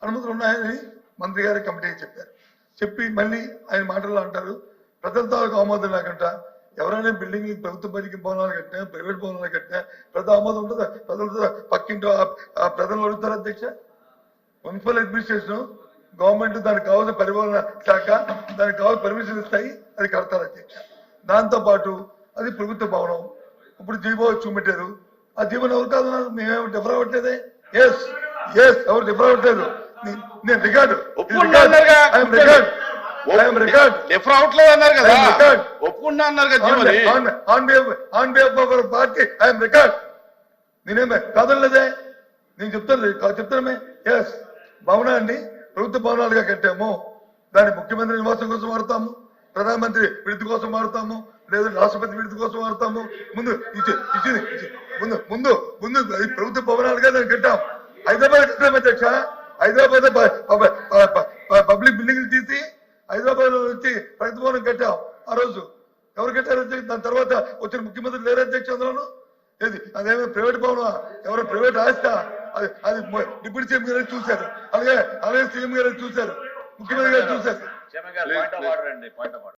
అనుమతులు ఉన్నాయని మంత్రి గారి కమిటీకి చెప్పారు. చెప్పి మళ్ళీ ఆయన మాటల్లో అంటారు ప్రజల తాలూకు ఆమోదం లేకుండా ఎవరైనా బిల్డింగ్ ప్రభుత్వ పనికి భవనాలు కట్టినా ప్రైవేట్ భవనాలు కట్టినా ప్రజల ఆమోదం ఉంటుందా? ప్రజలతో పక్కింటో ప్రజలు అడుగుతారు అధ్యక్ష. మున్సిపల్ అడ్మినిస్ట్రేషన్ గవర్నమెంట్ దానికి కావాల్సిన పరిపాలన శాఖ దానికి కావాల్సిన పర్మిషన్ ఇస్తాయి, అది కడతారు అధ్యక్ష. దాంతో పాటు అది ప్రభుత్వ భవనం. ఇప్పుడు జీవో చూపెట్టారు, ఆ జీవోని ఎవరు కాదన్నారు? మేమేమి డిఫర్ అవ్వట్లేదే. ఎస్ ఎస్ ఎవరు డిఫర్ అవ్వట్లేదు. నేను రికార్డు డిఫర్ అవట్లేదు అన్నారు కదా, ఒప్పుకుంటా అన్నారు కదా పార్టీ ఐఎమ్ రికార్డ్. నేనేమే కాదనలేదే, నేను చెప్తానమే. ఎస్ భవనాన్ని ప్రభుత్వ భవనాలుగా కట్టాము, దాన్ని ముఖ్యమంత్రి నివాసం కోసం వాడతాము, ప్రధానమంత్రి విడుదల కోసం వాడతాము, లేదా రాష్ట్రపతి విడుదల కోసం వాడతాము. ముందు ప్రభుత్వ భవనాలుగా దాన్ని కట్టాం. హైదరాబాద్ కట్టాం అధ్యక్ష. హైదరాబాద్ పబ్లిక్ బిల్డింగ్ తీసి హైదరాబాద్ లో వచ్చి ప్రగతి భవనం కట్టాం. ఆ రోజు ఎవరు కట్టారు అధ్యక్ష? దాని తర్వాత వచ్చిన ముఖ్యమంత్రి లేరు అధ్యక్ష. అందులోను ఏది అదేమో ప్రైవేట్ భవనం, ఎవరో ప్రైవేట్ ఆస్తా? అది డిప్యూటీ సీఎం గారు చూశారు, అలాగే సీఎం గారు చూశారు, ముఖ్యమంత్రి గారు చూశారు.